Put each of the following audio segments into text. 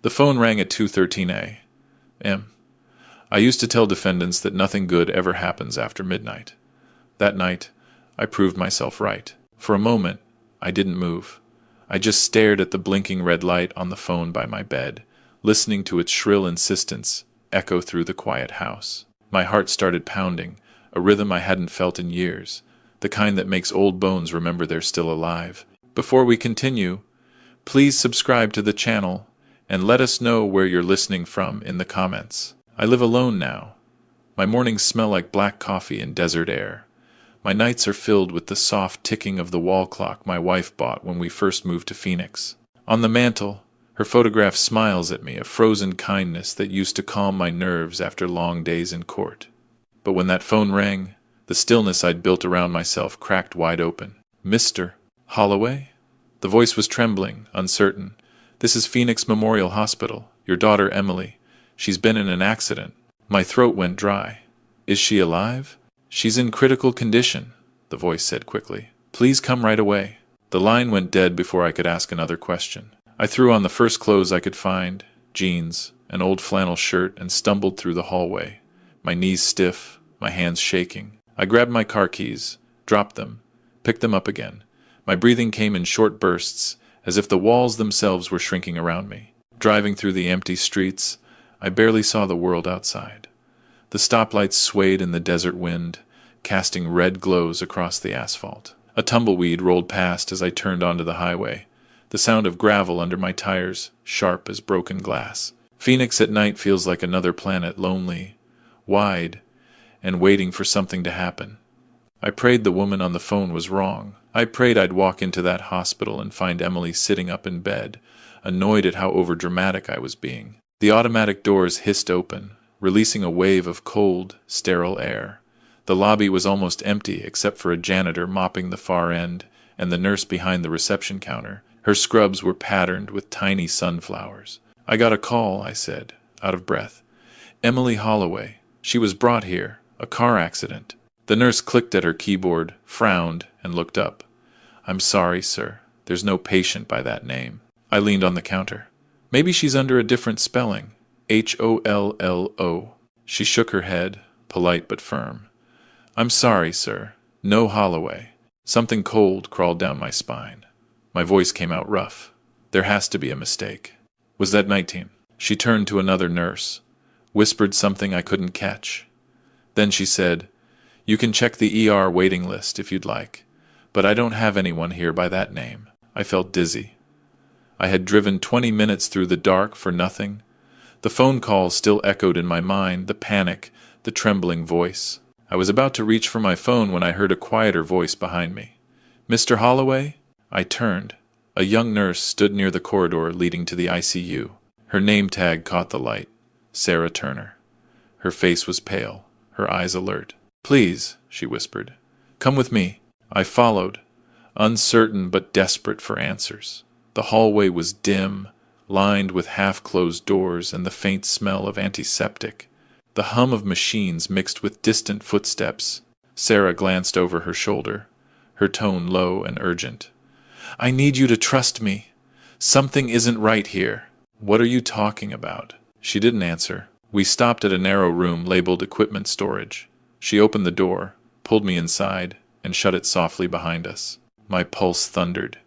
The phone rang at 2:13 a.m. I used to tell defendants that nothing good ever happens after midnight. That night, I proved myself right. For a moment, I didn't move. I just stared at the blinking red light on the phone by my bed, listening to its shrill insistence echo through the quiet house. My heart started pounding, a rhythm I hadn't felt in years, the kind that makes old bones remember they're still alive. Before we continue, please subscribe to the channel and let us know where you're listening from in the comments. I live alone now. My mornings smell like black coffee and desert air. My nights are filled with the soft ticking of the wall clock my wife bought when we first moved to Phoenix. On the mantel, her photograph smiles at me, a frozen kindness that used to calm my nerves after long days in court. But when that phone rang, the stillness I'd built around myself cracked wide open. "Mr. Holloway?" The voice was trembling, uncertain. "This is Phoenix Memorial Hospital. Your daughter Emily. She's been in an accident." My throat went dry. "Is she alive?" "She's in critical condition," the voice said quickly. "Please come right away." The line went dead before I could ask another question. I threw on the first clothes I could find, jeans, an old flannel shirt, and stumbled through the hallway, my knees stiff, my hands shaking. I grabbed my car keys, dropped them, picked them up again. My breathing came in short bursts, as if the walls themselves were shrinking around me. Driving through the empty streets, I barely saw the world outside. The stoplights swayed in the desert wind, casting red glows across the asphalt. A tumbleweed rolled past as I turned onto the highway, the sound of gravel under my tires sharp as broken glass. Phoenix at night feels like another planet, lonely, wide, and waiting for something to happen. I prayed the woman on the phone was wrong. I prayed I'd walk into that hospital and find Emily sitting up in bed, annoyed at how overdramatic I was being. The automatic doors hissed open, releasing a wave of cold, sterile air. The lobby was almost empty except for a janitor mopping the far end and the nurse behind the reception counter. Her scrubs were patterned with tiny sunflowers. "I got a call," I said, out of breath. "Emily Holloway. She was brought here. A car accident." The nurse clicked at her keyboard, frowned, and looked up. "I'm sorry, sir. There's no patient by that name." I leaned on the counter. "Maybe she's under a different spelling. Hollo." She shook her head, polite but firm. "I'm sorry, sir. No Holloway." Something cold crawled down my spine. My voice came out rough. "There has to be a mistake." "Was that 19?" She turned to another nurse, whispered something I couldn't catch. Then she said, "You can check the ER waiting list if you'd like, but I don't have anyone here by that name." I felt dizzy. I had driven 20 minutes through the dark for nothing. The phone call still echoed in my mind, the panic, the trembling voice. I was about to reach for my phone when I heard a quieter voice behind me. "Mr. Holloway?" I turned. A young nurse stood near the corridor leading to the ICU. Her name tag caught the light. Sarah Turner. Her face was pale, her eyes alert. "Please," she whispered. "Come with me." I followed, uncertain but desperate for answers. The hallway was dim, lined with half-closed doors and the faint smell of antiseptic. The hum of machines mixed with distant footsteps. Sarah glanced over her shoulder, her tone low and urgent. "I need you to trust me. Something isn't right here." "What are you talking about?" She didn't answer. We stopped at a narrow room labeled equipment storage. She opened the door, pulled me inside, and shut it softly behind us. My pulse thundered.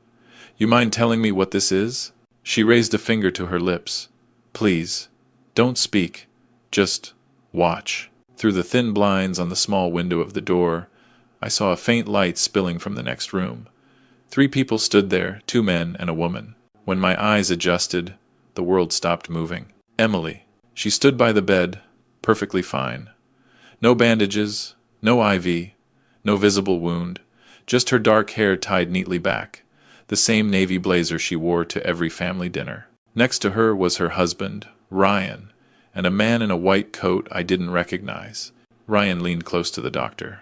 "You mind telling me what this is?" She raised a finger to her lips. "Please, don't speak. Just watch." Through the thin blinds on the small window of the door, I saw a faint light spilling from the next room. 3 people stood there, 2 men and a woman. When my eyes adjusted, the world stopped moving. Emily. She stood by the bed, perfectly fine. No bandages, no IV, no visible wound, just her dark hair tied neatly back, the same navy blazer she wore to every family dinner. Next to her was her husband, Ryan, and a man in a white coat I didn't recognize. Ryan leaned close to the doctor.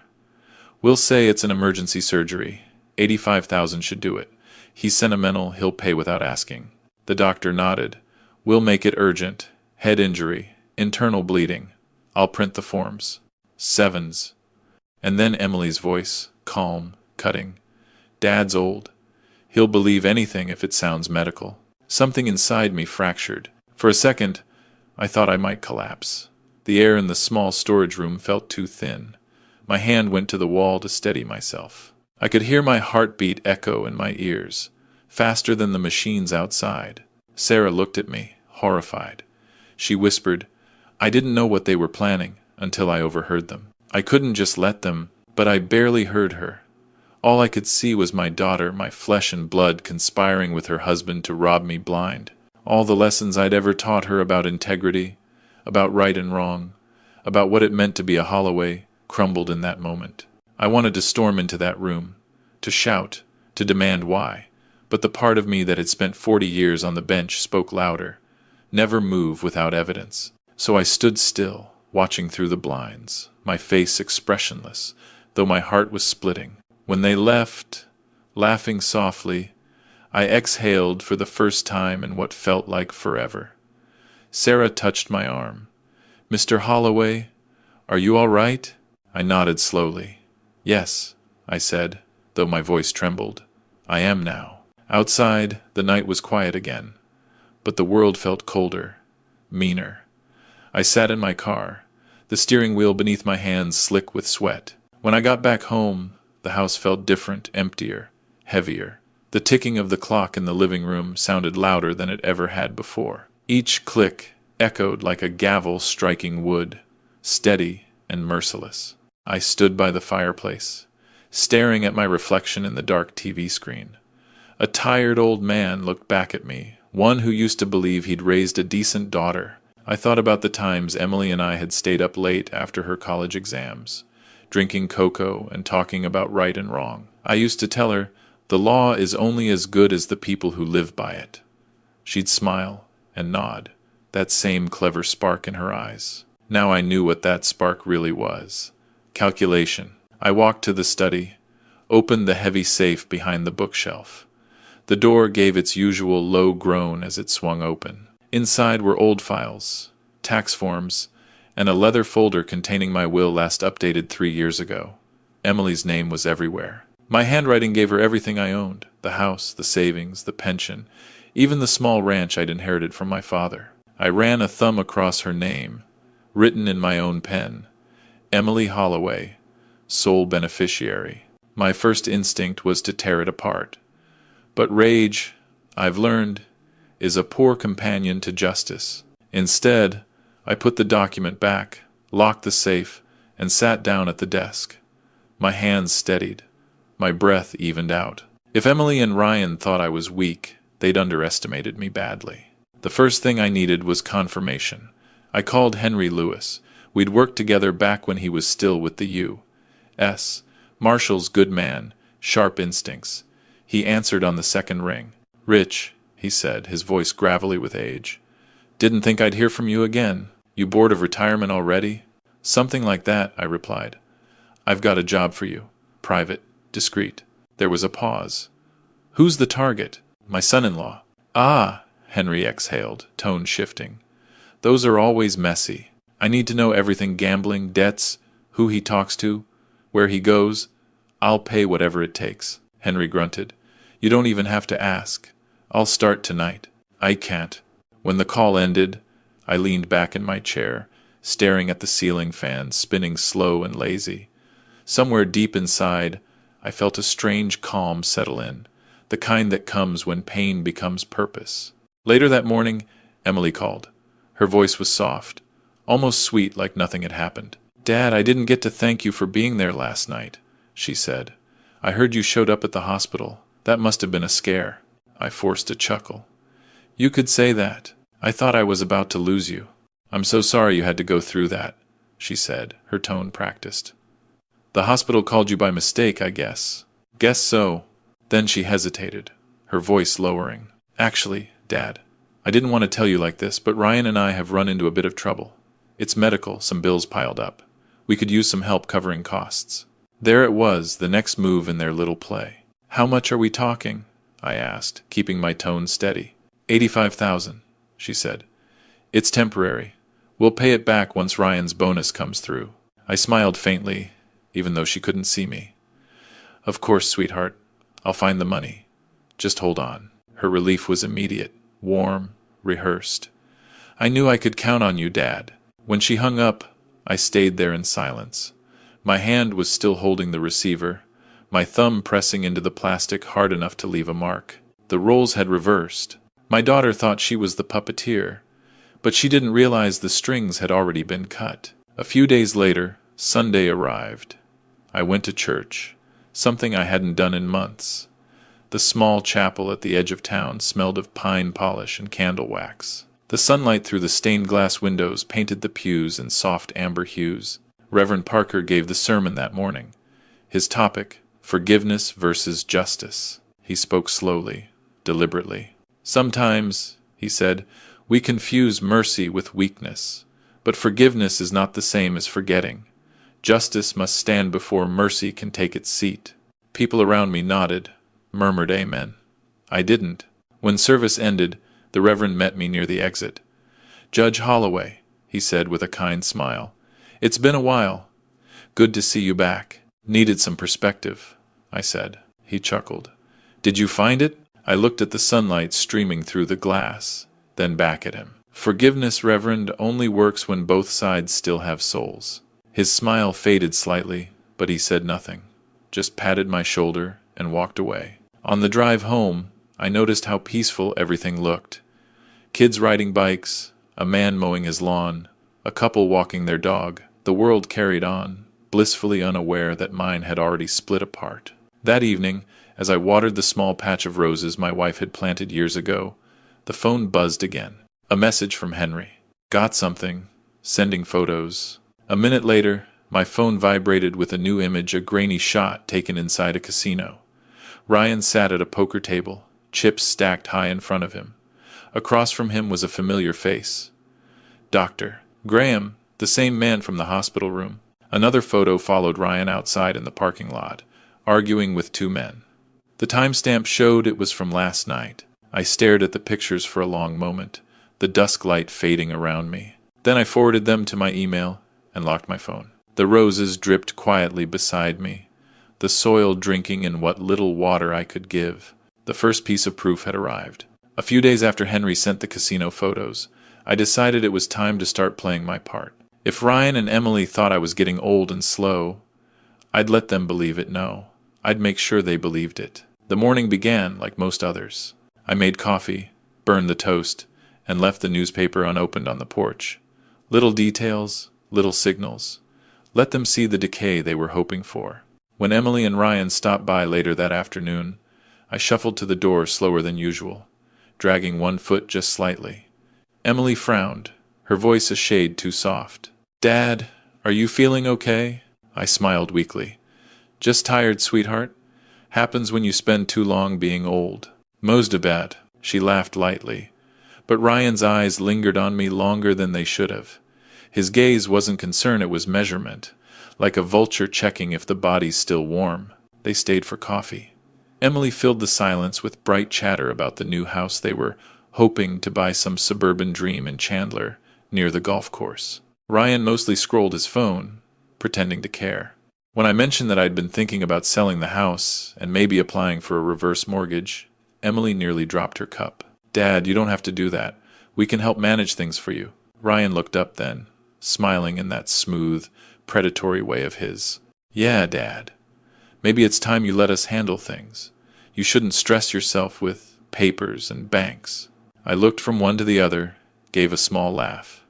"We'll say it's an emergency surgery. 85,000 should do it. He's sentimental, he'll pay without asking." The doctor nodded. "We'll make it urgent. Head injury, internal bleeding. I'll print the forms." 7s. And then Emily's voice, calm, cutting. "Dad's old. He'll believe anything if it sounds medical." Something inside me fractured. For a second, I thought I might collapse. The air in the small storage room felt too thin. My hand went to the wall to steady myself. I could hear my heartbeat echo in my ears, faster than the machines outside. Sarah looked at me, horrified. She whispered, "I didn't know what they were planning until I overheard them. I couldn't just let them," but I barely heard her. All I could see was my daughter, my flesh and blood, conspiring with her husband to rob me blind. All the lessons I'd ever taught her about integrity, about right and wrong, about what it meant to be a Holloway, crumbled in that moment. I wanted to storm into that room, to shout, to demand why, but the part of me that had spent 40 years on the bench spoke louder. Never move without evidence. So I stood still, watching through the blinds, my face expressionless, though my heart was splitting. When they left, laughing softly, I exhaled for the first time in what felt like forever. Sarah touched my arm. "Mr. Holloway, are you all right?" I nodded slowly. "Yes," I said, though my voice trembled. "I am now." Outside, the night was quiet again, but the world felt colder, meaner. I sat in my car, the steering wheel beneath my hands slick with sweat. When I got back home, the house felt different, emptier, heavier. The ticking of the clock in the living room sounded louder than it ever had before. Each click echoed like a gavel striking wood, steady and merciless. I stood by the fireplace, staring at my reflection in the dark TV screen. A tired old man looked back at me, one who used to believe he'd raised a decent daughter. I thought about the times Emily and I had stayed up late after her college exams, drinking cocoa and talking about right and wrong. I used to tell her, "The law is only as good as the people who live by it." She'd smile and nod, that same clever spark in her eyes. Now I knew what that spark really was. Calculation. I walked to the study, opened the heavy safe behind the bookshelf. The door gave its usual low groan as it swung open. Inside were old files, tax forms, and a leather folder containing my will last updated 3 years ago. Emily's name was everywhere. My handwriting gave her everything I owned, the house, the savings, the pension, even the small ranch I'd inherited from my father. I ran a thumb across her name, written in my own pen. Emily Holloway, sole beneficiary. My first instinct was to tear it apart. But rage, I've learned, is a poor companion to justice. Instead, I put the document back, locked the safe, and sat down at the desk. My hands steadied. My breath evened out. If Emily and Ryan thought I was weak, they'd underestimated me badly. The first thing I needed was confirmation. I called Henry Lewis. We'd worked together back when he was still with the U.S. Marshals, good man, sharp instincts. He answered on the second ring. "Rich," he said, his voice gravelly with age. "Didn't think I'd hear from you again. You bored of retirement already?" "Something like that," I replied. "I've got a job for you. Private, discreet." There was a pause. "Who's the target?" "My son-in-law." "Ah," Henry exhaled, tone shifting. "Those are always messy. I need to know everything: gambling, debts, who he talks to, where he goes. I'll pay whatever it takes." Henry grunted. "You don't even have to ask. I'll start tonight." "I can't." When the call ended, I leaned back in my chair, staring at the ceiling fan spinning slow and lazy. Somewhere deep inside, I felt a strange calm settle in, the kind that comes when pain becomes purpose. Later that morning, Emily called. Her voice was soft, almost sweet, like nothing had happened. "Dad, I didn't get to thank you for being there last night," she said. "I heard you showed up at the hospital. That must have been a scare." I forced a chuckle. "You could say that. I thought I was about to lose you." "I'm so sorry you had to go through that," she said, her tone practiced. "The hospital called you by mistake, I guess." "Guess so." Then she hesitated, her voice lowering. "Actually, Dad, I didn't want to tell you like this, but Ryan and I have run into a bit of trouble. It's medical, some bills piled up. We could use some help covering costs." There it was, the next move in their little play. "How much are we talking?" I asked, keeping my tone steady. 85,000, she said. "It's temporary. We'll pay it back once Ryan's bonus comes through." I smiled faintly, even though she couldn't see me. "Of course, sweetheart. I'll find the money. Just hold on." Her relief was immediate, warm, rehearsed. I knew I could count on you, Dad. When she hung up, I stayed there in silence. My hand was still holding the receiver, my thumb pressing into the plastic hard enough to leave a mark. The roles had reversed. My daughter thought she was the puppeteer, but she didn't realize the strings had already been cut. A few days later, Sunday arrived. I went to church, something I hadn't done in months. The small chapel at the edge of town smelled of pine polish and candle wax. The sunlight through the stained glass windows painted the pews in soft amber hues. Reverend Parker gave the sermon that morning. His topic, forgiveness versus justice. He spoke slowly, deliberately. Sometimes, he said, we confuse mercy with weakness, but forgiveness is not the same as forgetting. Justice must stand before mercy can take its seat. People around me nodded, murmured amen. I didn't. When service ended, the Reverend met me near the exit. Judge Holloway, he said with a kind smile. It's been a while. Good to see you back. Needed some perspective, I said. He chuckled. Did you find it? I looked at the sunlight streaming through the glass, then back at him. Forgiveness, Reverend, only works when both sides still have souls. His smile faded slightly, but he said nothing, just patted my shoulder and walked away. On the drive home, I noticed how peaceful everything looked. Kids riding bikes, a man mowing his lawn, a couple walking their dog. The world carried on, blissfully unaware that mine had already split apart. That evening, as I watered the small patch of roses my wife had planted years ago, the phone buzzed again. A message from Henry. Got something. Sending photos. A minute later, my phone vibrated with a new image, a grainy shot taken inside a casino. Ryan sat at a poker table, chips stacked high in front of him. Across from him was a familiar face. Dr. Graham, the same man from the hospital room. Another photo followed Ryan outside in the parking lot, arguing with two men. The timestamp showed it was from last night. I stared at the pictures for a long moment, the dusk light fading around me. Then I forwarded them to my email and locked my phone. The roses dripped quietly beside me, the soil drinking in what little water I could give. The first piece of proof had arrived. A few days after Henry sent the casino photos, I decided it was time to start playing my part. If Ryan and Emily thought I was getting old and slow, I'd let them believe it. No, I'd make sure they believed it. The morning began like most others. I made coffee, burned the toast, and left the newspaper unopened on the porch. Little details, little signals. Let them see the decay they were hoping for. When Emily and Ryan stopped by later that afternoon, I shuffled to the door slower than usual, dragging one foot just slightly. Emily frowned, her voice a shade too soft. Dad, are you feeling okay? I smiled weakly. Just tired, sweetheart. Happens when you spend too long being old. Mosdabat, she laughed lightly. But Ryan's eyes lingered on me longer than they should have. His gaze wasn't concern, it was measurement, like a vulture checking if the body's still warm. They stayed for coffee. Emily filled the silence with bright chatter about the new house they were hoping to buy, some suburban dream in Chandler, near the golf course. Ryan mostly scrolled his phone, pretending to care. When I mentioned that I'd been thinking about selling the house and maybe applying for a reverse mortgage, Emily nearly dropped her cup. Dad, you don't have to do that. We can help manage things for you. Ryan looked up then, smiling in that smooth, predatory way of his. Yeah, Dad. Maybe it's time you let us handle things. You shouldn't stress yourself with papers and banks. I looked from one to the other, gave a small laugh.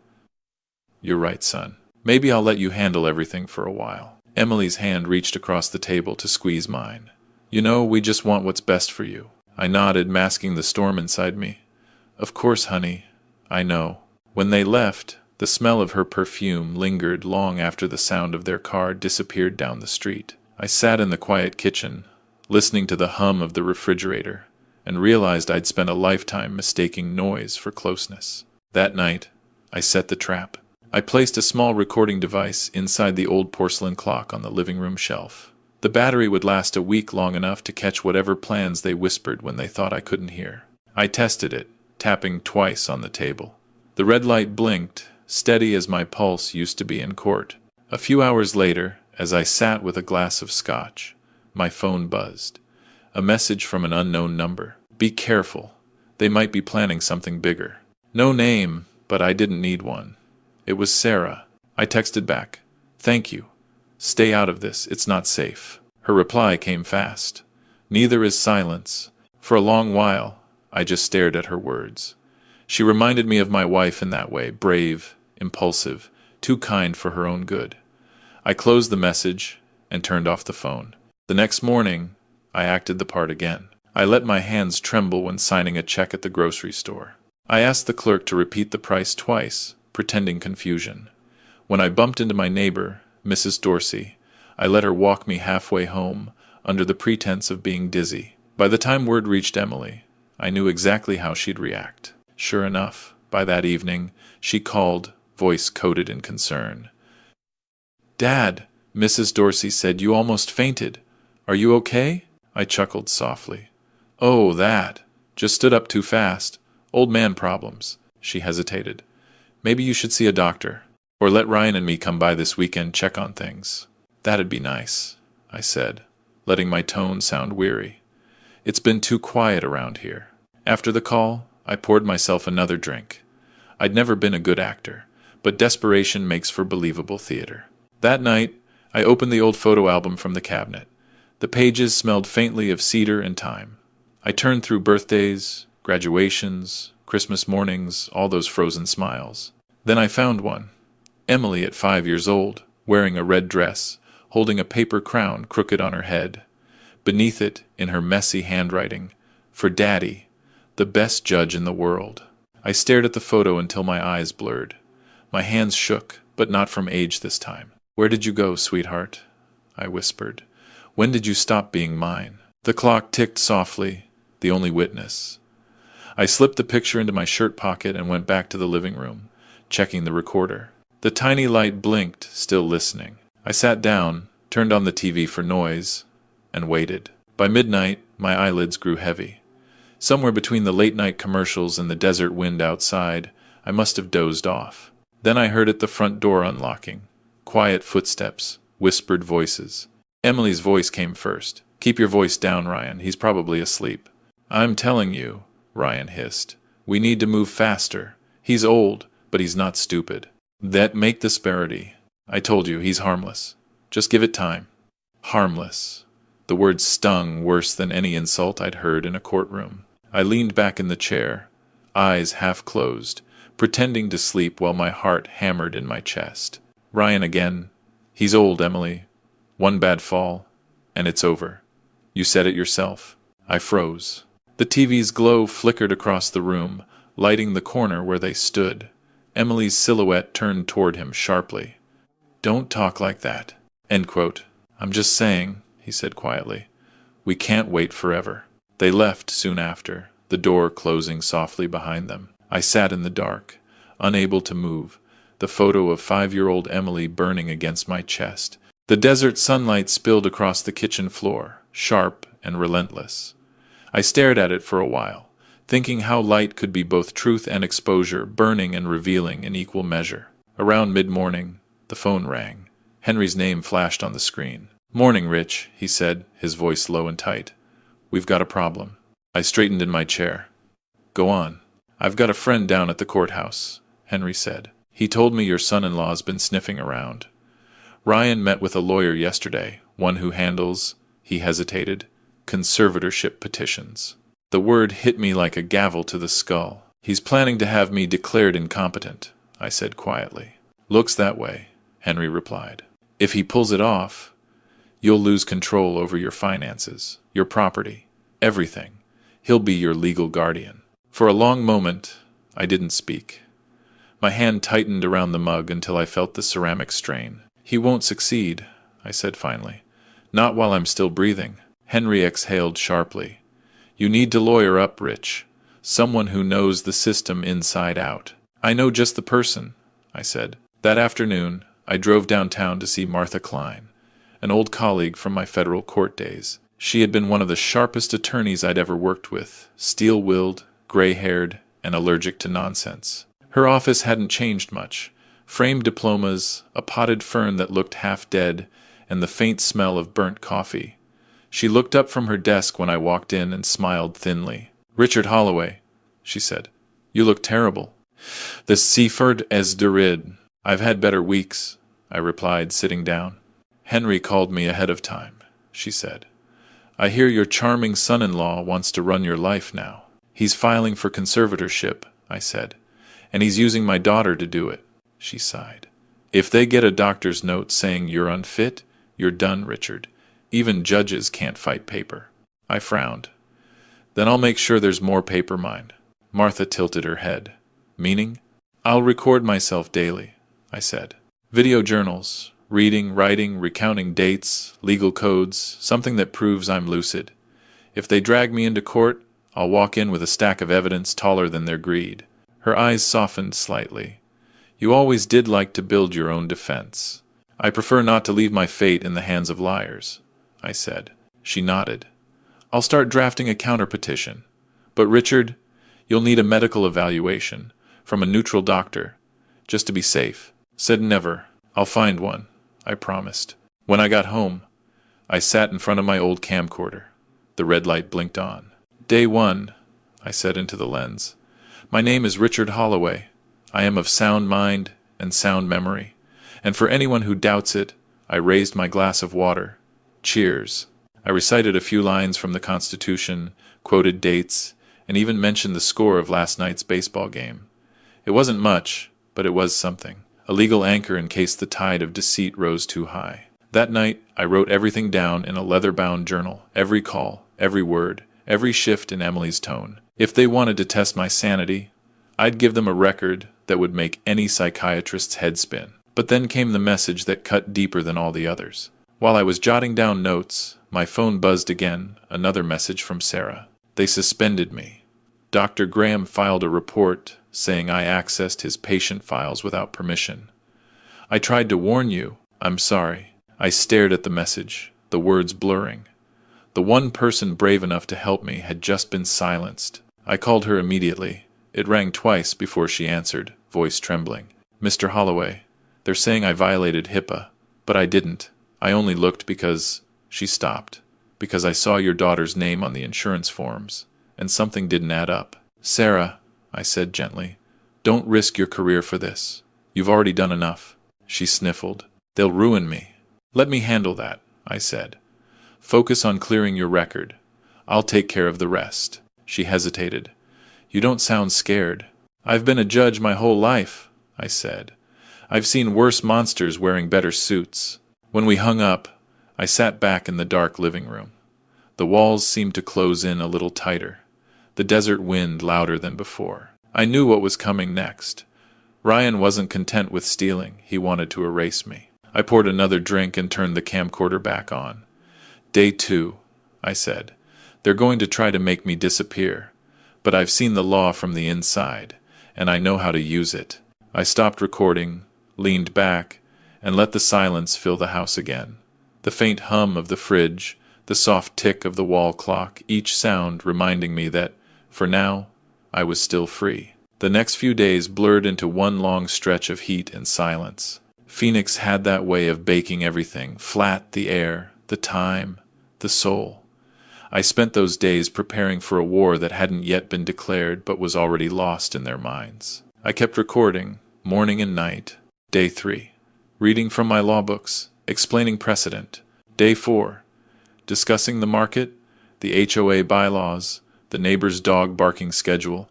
You're right, son. Maybe I'll let you handle everything for a while. Emily's hand reached across the table to squeeze mine. You know, we just want what's best for you. I nodded, masking the storm inside me. Of course, honey. I know. When they left, the smell of her perfume lingered long after the sound of their car disappeared down the street. I sat in the quiet kitchen, listening to the hum of the refrigerator, and realized I'd spent a lifetime mistaking noise for closeness. That night, I set the trap. I placed a small recording device inside the old porcelain clock on the living room shelf. The battery would last a week, long enough to catch whatever plans they whispered when they thought I couldn't hear. I tested it, tapping twice on the table. The red light blinked, steady as my pulse used to be in court. A few hours later, as I sat with a glass of scotch, my phone buzzed. A message from an unknown number. Be careful. They might be planning something bigger. No name, but I didn't need one. It was Sarah. I texted back, "Thank you. Stay out of this, it's not safe." Her reply came fast. "Neither is silence." For a long while, I just stared at her words. She reminded me of my wife in that way, brave, impulsive, too kind for her own good. I closed the message and turned off the phone. The next morning, I acted the part again. I let my hands tremble when signing a check at the grocery store. I asked the clerk to repeat the price twice, pretending confusion. When I bumped into my neighbor, Mrs. Dorsey, I let her walk me halfway home, under the pretense of being dizzy. By the time word reached Emily, I knew exactly how she'd react. Sure enough, by that evening, she called, voice coated in concern. "Dad," Mrs. Dorsey said, "you almost fainted. Are you okay?" I chuckled softly. "Oh, that. Just stood up too fast. Old man problems." She hesitated. "Maybe you should see a doctor. Or let Ryan and me come by this weekend, check on things." "That'd be nice," I said, letting my tone sound weary. "It's been too quiet around here." After the call, I poured myself another drink. I'd never been a good actor, but desperation makes for believable theater. That night, I opened the old photo album from the cabinet. The pages smelled faintly of cedar and thyme. I turned through birthdays, graduations, Christmas mornings, all those frozen smiles. Then I found one. Emily at 5 years old, wearing a red dress, holding a paper crown crooked on her head. Beneath it, in her messy handwriting, "For Daddy, the best judge in the world." I stared at the photo until my eyes blurred. My hands shook, but not from age this time. "Where did you go, sweetheart?" I whispered. "When did you stop being mine?" The clock ticked softly, the only witness. I slipped the picture into my shirt pocket and went back to the living room, checking the recorder. The tiny light blinked, still listening. I sat down, turned on the TV for noise, and waited. By midnight, my eyelids grew heavy. Somewhere between the late-night commercials and the desert wind outside, I must have dozed off. Then I heard at the front door unlocking. Quiet footsteps, whispered voices. Emily's voice came first. "Keep your voice down, Ryan. He's probably asleep." "I'm telling you," Ryan hissed. "We need to move faster. He's old, but he's not stupid. That make the disparity. I told you, he's harmless. Just give it time." Harmless. The word stung worse than any insult I'd heard in a courtroom. I leaned back in the chair, eyes half closed, pretending to sleep while my heart hammered in my chest. Ryan again. "He's old, Emily. One bad fall, and it's over. You said it yourself." I froze. The TV's glow flickered across the room, lighting the corner where they stood. Emily's silhouette turned toward him sharply. "Don't talk like that." End quote. "I'm just saying," he said quietly. "We can't wait forever." They left soon after, the door closing softly behind them. I sat in the dark, unable to move, the photo of 5-year-old Emily burning against my chest. The desert sunlight spilled across the kitchen floor, sharp and relentless. I stared at it for a while, thinking how light could be both truth and exposure, burning and revealing in equal measure. Around mid-morning, the phone rang. Henry's name flashed on the screen. "Morning, Rich," he said, his voice low and tight. "We've got a problem." I straightened in my chair. "Go on." "I've got a friend down at the courthouse," Henry said. "He told me your son-in-law's been sniffing around. Ryan met with a lawyer yesterday, one who handles," he hesitated, "conservatorship petitions." The word hit me like a gavel to the skull. "He's planning to have me declared incompetent," I said quietly. "Looks that way," Henry replied. "If he pulls it off, you'll lose control over your finances, your property, everything. He'll be your legal guardian." For a long moment, I didn't speak. My hand tightened around the mug until I felt the ceramic strain. "He won't succeed," I said finally. "Not while I'm still breathing." Henry exhaled sharply. "You need to lawyer up, Rich. Someone who knows the system inside out." "I know just the person," I said. That afternoon, I drove downtown to see Martha Klein, an old colleague from my federal court days. She had been one of the sharpest attorneys I'd ever worked with, steel-willed, gray-haired, and allergic to nonsense. Her office hadn't changed much. Framed diplomas, a potted fern that looked half dead, and the faint smell of burnt coffee. She looked up from her desk when I walked in and smiled thinly. "Richard Holloway," she said. "You look terrible." The Stpped as derid. I've had better weeks, I replied, sitting down. Henry called me ahead of time, she said. I hear your charming son-in-law wants to run your life now. He's filing for conservatorship, I said, and he's using my daughter to do it, she sighed. If they get a doctor's note saying you're unfit, you're done, Richard. Even judges can't fight paper. I frowned. Then I'll make sure there's more paper mined. Martha tilted her head. Meaning? I'll record myself daily, I said. Video journals, reading, writing, recounting dates, legal codes, something that proves I'm lucid. If they drag me into court, I'll walk in with a stack of evidence taller than their greed. Her eyes softened slightly. You always did like to build your own defense. I prefer not to leave my fate in the hands of liars, I said. She nodded. I'll start drafting a counter-petition. But Richard, you'll need a medical evaluation from a neutral doctor, just to be safe. Said never. I'll find one, I promised. When I got home, I sat in front of my old camcorder. The red light blinked on. Day 1, I said into the lens. My name is Richard Holloway. I am of sound mind and sound memory. And for anyone who doubts it, I raised my glass of water. Cheers. I recited a few lines from the Constitution, quoted dates, and even mentioned the score of last night's baseball game. It wasn't much, but it was something. A legal anchor in case the tide of deceit rose too high. That night, I wrote everything down in a leather-bound journal, every call, every word, every shift in Emily's tone. If they wanted to test my sanity, I'd give them a record that would make any psychiatrist's head spin. But then came the message that cut deeper than all the others. While I was jotting down notes, my phone buzzed again, another message from Sarah. They suspended me. Dr. Graham filed a report saying I accessed his patient files without permission. I tried to warn you. I'm sorry. I stared at the message, the words blurring. The one person brave enough to help me had just been silenced. I called her immediately. It rang twice before she answered, voice trembling. Mr. Holloway, they're saying I violated HIPAA, but I didn't. I only looked because... She stopped. Because I saw your daughter's name on the insurance forms, and something didn't add up. Sarah, I said gently, don't risk your career for this. You've already done enough. She sniffled. They'll ruin me. Let me handle that, I said. Focus on clearing your record. I'll take care of the rest. She hesitated. You don't sound scared. I've been a judge my whole life, I said. I've seen worse monsters wearing better suits. When we hung up, I sat back in the dark living room. The walls seemed to close in a little tighter. The desert wind louder than before. I knew what was coming next. Ryan wasn't content with stealing. He wanted to erase me. I poured another drink and turned the camcorder back on. Day 2, I said. They're going to try to make me disappear. But I've seen the law from the inside, and I know how to use it. I stopped recording, leaned back, and let the silence fill the house again. The faint hum of the fridge, the soft tick of the wall clock, each sound reminding me that, for now, I was still free. The next few days blurred into one long stretch of heat and silence. Phoenix had that way of baking everything, flat the air, the time, the soul. I spent those days preparing for a war that hadn't yet been declared but was already lost in their minds. I kept recording, morning and night. Day 3. Reading from my law books, explaining precedent. Day 4. Discussing the market, the HOA bylaws, the neighbor's dog barking schedule,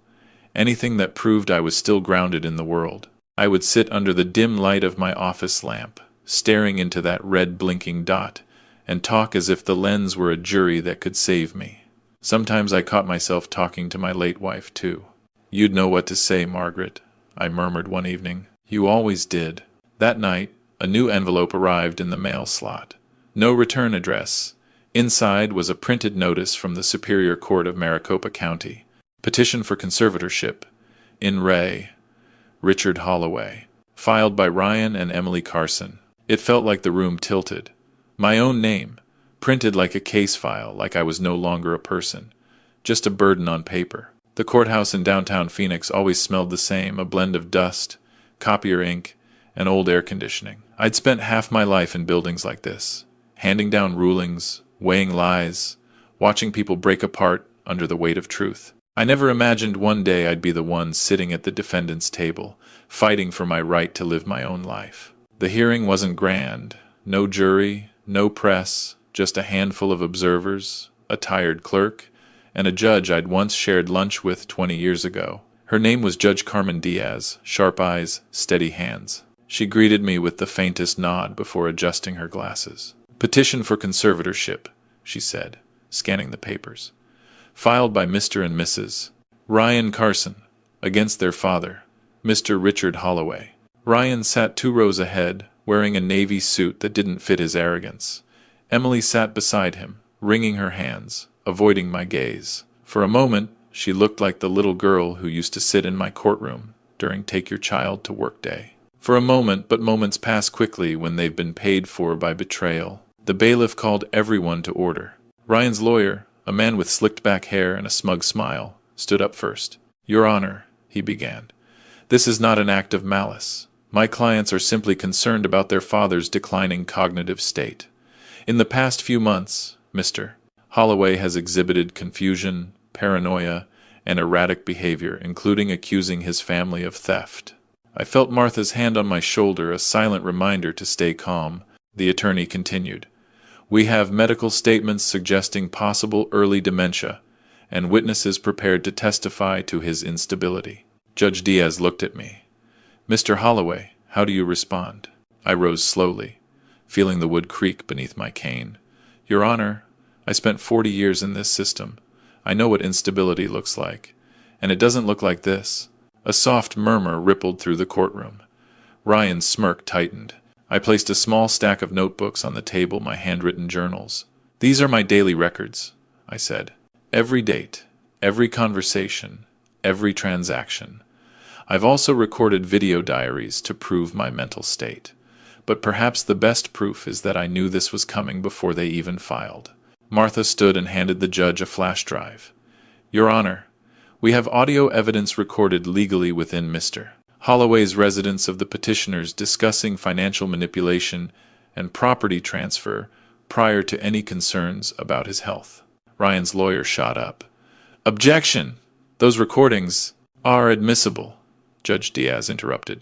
anything that proved I was still grounded in the world. I would sit under the dim light of my office lamp, staring into that red blinking dot, and talk as if the lens were a jury that could save me. Sometimes I caught myself talking to my late wife, too. You'd know what to say, Margaret, I murmured one evening. You always did. That night, a new envelope arrived in the mail slot. No return address. Inside was a printed notice from the Superior Court of Maricopa County. Petition for conservatorship. In re. Richard Holloway. Filed by Ryan and Emily Carson. It felt like the room tilted. My own name, printed like a case file, like I was no longer a person. Just a burden on paper. The courthouse in downtown Phoenix always smelled the same, a blend of dust, copier ink, and old air conditioning. I'd spent half my life in buildings like this, handing down rulings, weighing lies, watching people break apart under the weight of truth. I never imagined one day I'd be the one sitting at the defendant's table, fighting for my right to live my own life. The hearing wasn't grand. No jury, no press, just a handful of observers, a tired clerk, and a judge I'd once shared lunch with 20 years ago. Her name was Judge Carmen Diaz, sharp eyes, steady hands. She greeted me with the faintest nod before adjusting her glasses. "Petition for conservatorship," she said, scanning the papers. "Filed by Mr. and Mrs. Ryan Carson, against their father, Mr. Richard Holloway." Ryan sat 2 rows ahead, wearing a navy suit that didn't fit his arrogance. Emily sat beside him, wringing her hands, avoiding my gaze. For a moment, she looked like the little girl who used to sit in my courtroom during Take Your Child to Work Day. For a moment, but moments pass quickly when they've been paid for by betrayal. The bailiff called everyone to order. Ryan's lawyer, a man with slicked-back hair and a smug smile, stood up first. "Your Honor," he began, "this is not an act of malice. My clients are simply concerned about their father's declining cognitive state. In the past few months, Mr. Holloway has exhibited confusion, paranoia, and erratic behavior, including accusing his family of theft." I felt Martha's hand on my shoulder, a silent reminder to stay calm. The attorney continued, "We have medical statements suggesting possible early dementia, and witnesses prepared to testify to his instability." Judge Diaz looked at me. "Mr. Holloway, how do you respond?" I rose slowly, feeling the wood creak beneath my cane. "Your Honor, I spent 40 years in this system. I know what instability looks like, and it doesn't look like this." A soft murmur rippled through the courtroom. Ryan's smirk tightened. I placed a small stack of notebooks on the table, my handwritten journals. "These are my daily records," I said. "Every date, every conversation, every transaction. I've also recorded video diaries to prove my mental state. But perhaps the best proof is that I knew this was coming before they even filed." Martha stood and handed the judge a flash drive. "Your Honor, we have audio evidence recorded legally within Mr. Holloway's residence of the petitioners discussing financial manipulation and property transfer prior to any concerns about his health." Ryan's lawyer shot up. "Objection! Those recordings are admissible," Judge Diaz interrupted,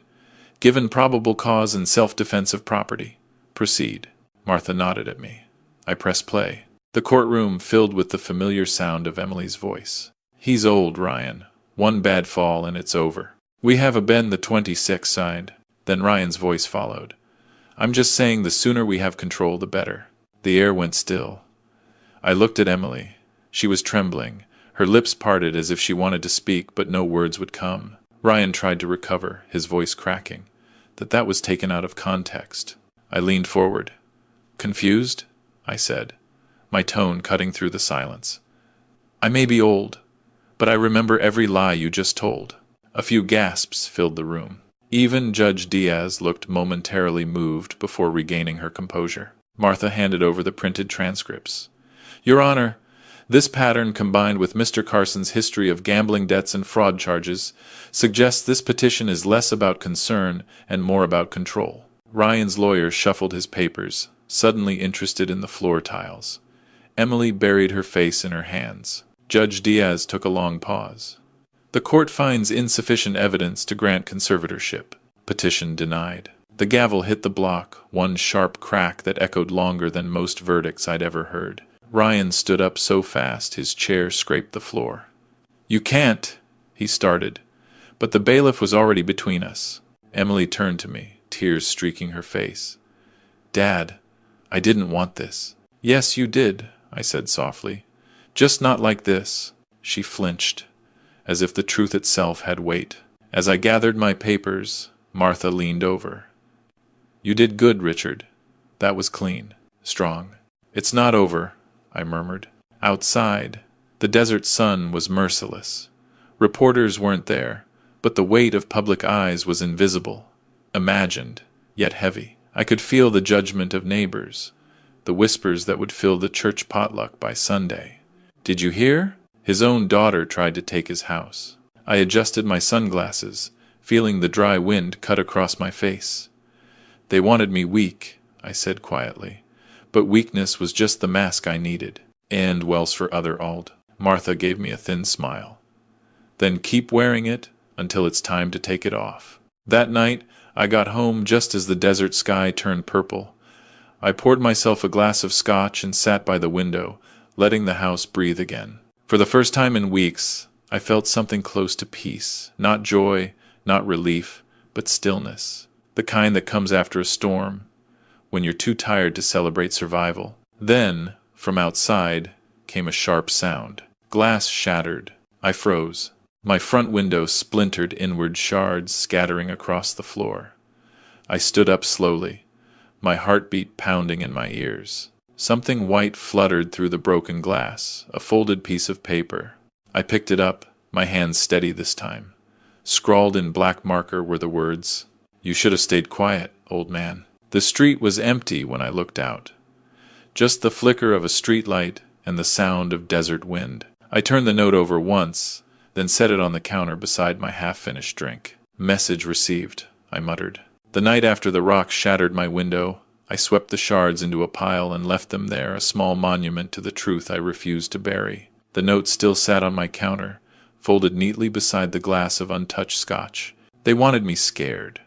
"given probable cause and self-defense of property. Proceed." Martha nodded at me. I pressed play. The courtroom filled with the familiar sound of Emily's voice. "He's old, Ryan. One bad fall and it's over. We have a Ben the 26 side." Then Ryan's voice followed. "I'm just saying the sooner we have control, the better." The air went still. I looked at Emily. She was trembling. Her lips parted as if she wanted to speak, but no words would come. Ryan tried to recover, his voice cracking. That was taken out of context. I leaned forward. "Confused?" I said, my tone cutting through the silence. "I may be old, but I remember every lie you just told." A few gasps filled the room. Even Judge Diaz looked momentarily moved before regaining her composure. Martha handed over the printed transcripts. "Your Honor, this pattern, combined with Mr. Carson's history of gambling debts and fraud charges, suggests this petition is less about concern and more about control." Ryan's lawyer shuffled his papers, suddenly interested in the floor tiles. Emily buried her face in her hands. Judge Diaz took a long pause. "The court finds insufficient evidence to grant conservatorship. Petition denied." The gavel hit the block, one sharp crack that echoed longer than most verdicts I'd ever heard. Ryan stood up so fast his chair scraped the floor. "You can't," he started, but the bailiff was already between us. Emily turned to me, tears streaking her face. "Dad, I didn't want this." "Yes, you did," I said softly. "Just not like this." She flinched, as if the truth itself had weight. As I gathered my papers, Martha leaned over. "You did good, Richard. That was clean, strong." "It's not over," I murmured. Outside, the desert sun was merciless. Reporters weren't there, but the weight of public eyes was invisible, imagined, yet heavy. I could feel the judgment of neighbors, the whispers that would fill the church potluck by Sunday. "Did you hear? His own daughter tried to take his house." I adjusted my sunglasses, feeling the dry wind cut across my face. "They wanted me weak," I said quietly, "but weakness was just the mask I needed." "And Wells for other Ald." Martha gave me a thin smile. Then keep wearing it until it's time to take it off. That night, I got home just as the desert sky turned purple. I poured myself a glass of scotch and sat by the window, letting the house breathe again. For the first time in weeks, I felt something close to peace. Not joy, not relief, but stillness. The kind that comes after a storm, when you're too tired to celebrate survival. Then, from outside, came a sharp sound. Glass shattered. I froze. My front window splintered inward, shards scattering across the floor. I stood up slowly, my heartbeat pounding in my ears. Something white fluttered through the broken glass, a folded piece of paper. I picked it up, my hands steady this time. Scrawled in black marker were the words, "You should have stayed quiet, old man." The street was empty when I looked out. Just the flicker of a streetlight and the sound of desert wind. I turned the note over once, then set it on the counter beside my half-finished drink. "Message received," I muttered. The night after the rock shattered my window, I swept the shards into a pile and left them there, a small monument to the truth I refused to bury. The note still sat on my counter, folded neatly beside the glass of untouched scotch. They wanted me scared.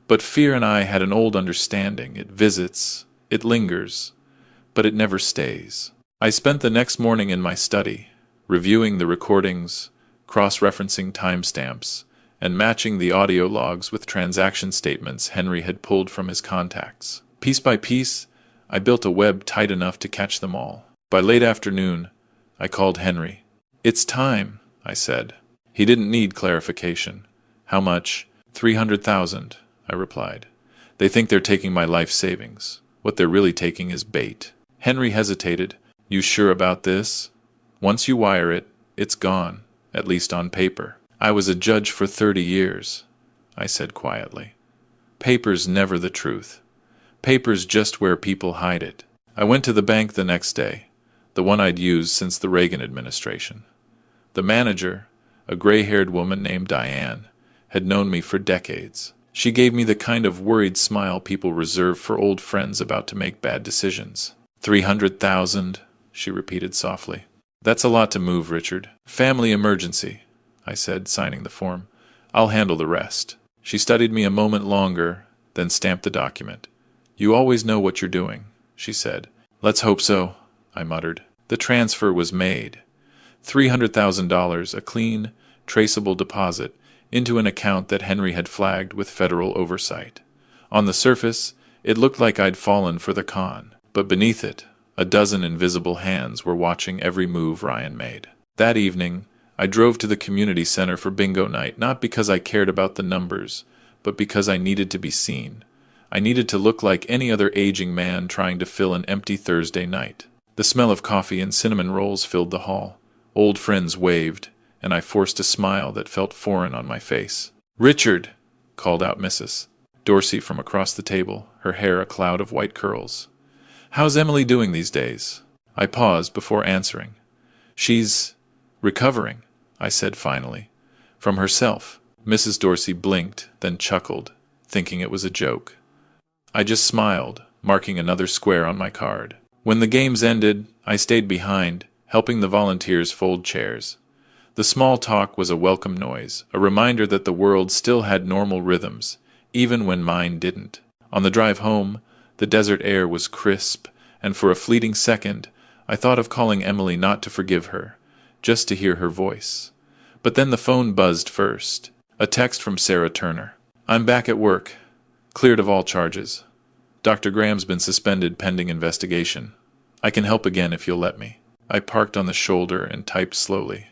But fear and I had an old understanding. It visits, it lingers, but it never stays. I spent the next morning in my study, reviewing the recordings, cross-referencing timestamps, and matching the audio logs with transaction statements Henry had pulled from his contacts. Piece by piece, I built a web tight enough to catch them all. By late afternoon, I called Henry. "It's time," I said. He didn't need clarification. "How much?" "300,000, I replied. "They think they're taking my life savings. What they're really taking is bait." Henry hesitated. "You sure about this?" "Once you wire it, it's gone, at least on paper." "I was a judge for 30 years, I said quietly. "Paper's never the truth. Paper's just where people hide it." I went to the bank the next day, the one I'd used since the Reagan administration. The manager, a gray-haired woman named Diane, had known me for decades. She gave me the kind of worried smile people reserve for old friends about to make bad decisions. 300,000, she repeated softly. "That's a lot to move, Richard." "Family emergency," I said, signing the form. "I'll handle the rest." She studied me a moment longer, then stamped the document. "You always know what you're doing," she said. "Let's hope so," I muttered. The transfer was made. $300,000, a clean, traceable deposit, into an account that Henry had flagged with federal oversight. On the surface, it looked like I'd fallen for the con, but beneath it, a dozen invisible hands were watching every move Ryan made. That evening, I drove to the community center for bingo night, not because I cared about the numbers, but because I needed to be seen. I needed to look like any other aging man trying to fill an empty Thursday night. The smell of coffee and cinnamon rolls filled the hall. Old friends waved, and I forced a smile that felt foreign on my face. "Richard!" called out Mrs. Dorsey from across the table, her hair a cloud of white curls. "How's Emily doing these days?" I paused before answering. "She's recovering," I said finally. "From herself." Mrs. Dorsey blinked, then chuckled, thinking it was a joke. I just smiled, marking another square on my card. When the games ended, I stayed behind, helping the volunteers fold chairs. The small talk was a welcome noise, a reminder that the world still had normal rhythms, even when mine didn't. On the drive home, the desert air was crisp, and for a fleeting second, I thought of calling Emily not to forgive her, just to hear her voice. But then the phone buzzed first. A text from Sarah Turner. "I'm back at work. Cleared of all charges. Dr. Graham's been suspended pending investigation. I can help again if you'll let me." I parked on the shoulder and typed slowly.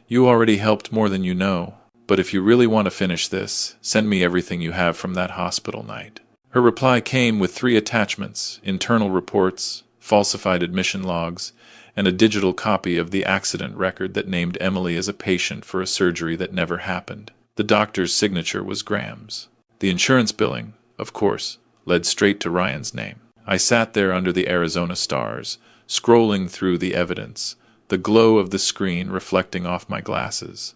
"You already helped more than you know, but if you really want to finish this, send me everything you have from that hospital night." Her reply came with 3 attachments: internal reports, falsified admission logs, and a digital copy of the accident record that named Emily as a patient for a surgery that never happened. The doctor's signature was Graham's. The insurance billing, of course, led straight to Ryan's name. I sat there under the Arizona stars, scrolling through the evidence, the glow of the screen reflecting off my glasses.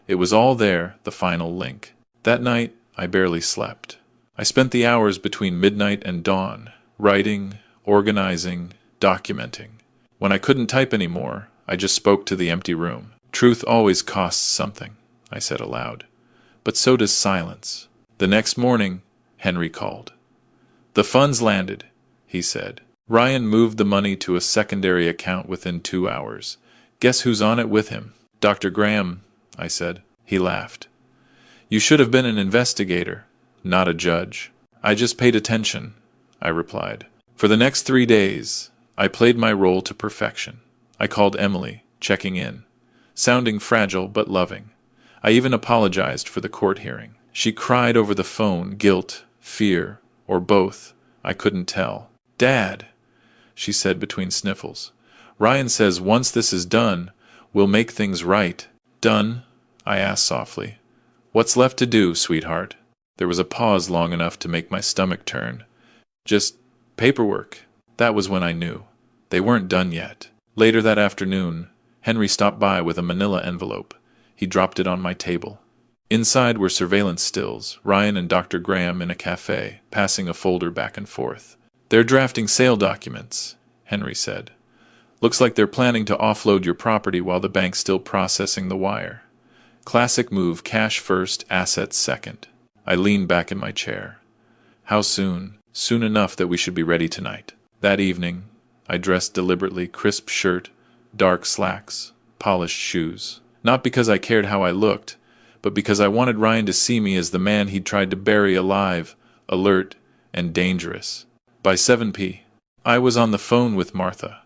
It was all there, the final link. That night, I barely slept. I spent the hours between midnight and dawn, writing, organizing, documenting. When I couldn't type anymore, I just spoke to the empty room. Truth always costs something, I said aloud. But so does silence. The next morning, Henry called. The funds landed, he said. Ryan moved the money to a secondary account within 2 hours. Guess who's on it with him? Dr. Graham, I said. He laughed. You should have been an investigator, not a judge. I just paid attention, I replied. For the next 3 days, I played my role to perfection. I called Emily, checking in, sounding fragile but loving. I even apologized for the court hearing. She cried over the phone, guilt, fear, or both. I couldn't tell. Dad, she said between sniffles. Ryan says once this is done, we'll make things right. Done? I asked softly. What's left to do, sweetheart? There was a pause long enough to make my stomach turn. Just paperwork. That was when I knew. They weren't done yet. Later that afternoon, Henry stopped by with a manila envelope. He dropped it on my table. Inside were surveillance stills, Ryan and Dr. Graham in a cafe, passing a folder back and forth. They're drafting sale documents, Henry said. Looks like they're planning to offload your property while the bank's still processing the wire. Classic move, cash first, assets second. I leaned back in my chair. How soon? Soon enough that we should be ready tonight. That evening, I dressed deliberately, crisp shirt, dark slacks, polished shoes. Not because I cared how I looked, but because I wanted Ryan to see me as the man he'd tried to bury alive, alert, and dangerous. By 7 p.m., I was on the phone with Martha,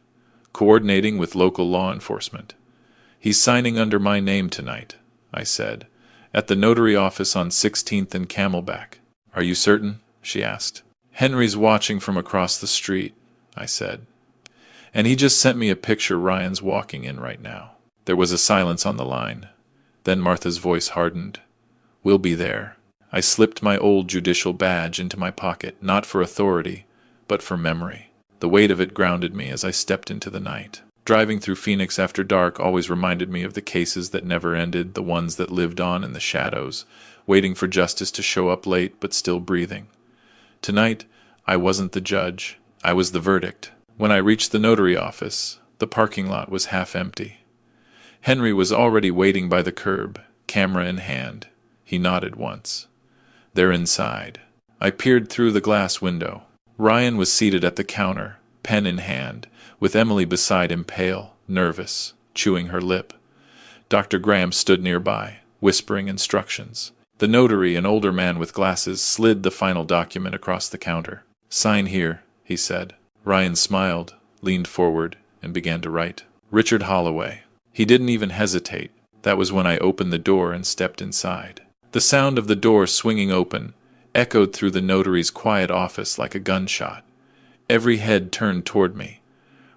coordinating with local law enforcement. He's signing under my name tonight, I said, at the notary office on 16th and Camelback. Are you certain? She asked. Henry's watching from across the street, I said. And he just sent me a picture Ryan's walking in right now. There was a silence on the line. Then Martha's voice hardened. We'll be there. I slipped my old judicial badge into my pocket, not for authority, but for memory. The weight of it grounded me as I stepped into the night. Driving through Phoenix after dark always reminded me of the cases that never ended, the ones that lived on in the shadows, waiting for justice to show up late but still breathing. Tonight, I wasn't the judge. I was the verdict. When I reached the notary office, the parking lot was half empty. Henry was already waiting by the curb, camera in hand. He nodded once. They're inside. I peered through the glass window. Ryan was seated at the counter, pen in hand, with Emily beside him, pale, nervous, chewing her lip. Dr. Graham stood nearby, whispering instructions. The notary, an older man with glasses, slid the final document across the counter. Sign here, he said. Ryan smiled, leaned forward, and began to write. Richard Holloway. He didn't even hesitate. That was when I opened the door and stepped inside. The sound of the door swinging open echoed through the notary's quiet office like a gunshot. Every head turned toward me.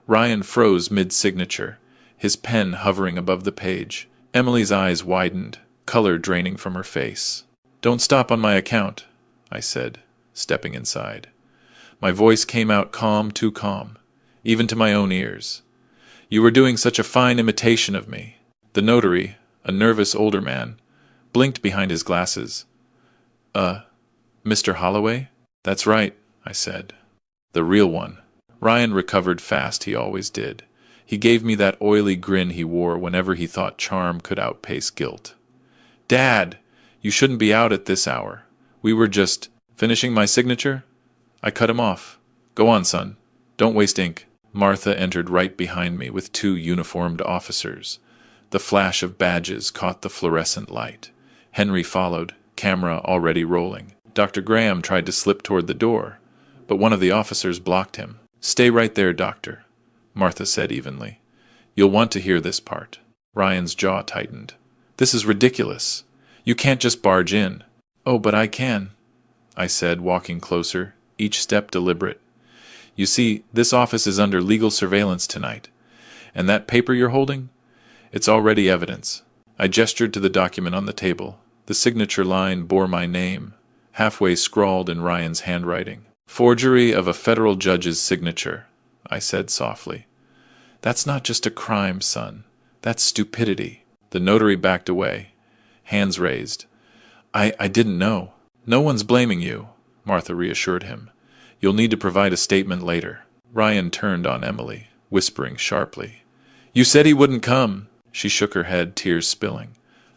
Ryan froze mid-signature, his pen hovering above the page. Emily's eyes widened, color draining from her face. Don't stop on my account, I said, stepping inside. My voice came out calm, too calm, even to my own ears. You were doing such a fine imitation of me. The notary, a nervous older man, blinked behind his glasses. Mr. Holloway? That's right, I said. The real one. Ryan recovered fast, he always did. He gave me that oily grin he wore whenever he thought charm could outpace guilt. Dad, you shouldn't be out at this hour. We were just finishing my signature? I cut him off. Go on, son. Don't waste ink. Martha entered right behind me with 2 uniformed officers. The flash of badges caught the fluorescent light. Henry followed, camera already rolling. Dr. Graham tried to slip toward the door, but one of the officers blocked him. Stay right there, doctor, Martha said evenly. You'll want to hear this part. Ryan's jaw tightened. This is ridiculous. You can't just barge in. Oh, but I can, I said, walking closer, each step deliberate. You see, this office is under legal surveillance tonight. And that paper you're holding? It's already evidence. I gestured to the document on the table. The signature line bore my name, halfway scrawled in Ryan's handwriting. Forgery of a federal judge's signature, I said softly. That's not just a crime, son. That's stupidity. The notary backed away, hands raised. I didn't know. No one's blaming you, Martha reassured him. You'll need to provide a statement later. Ryan turned on Emily, whispering sharply. You said he wouldn't come, She shook her head, tears spilling.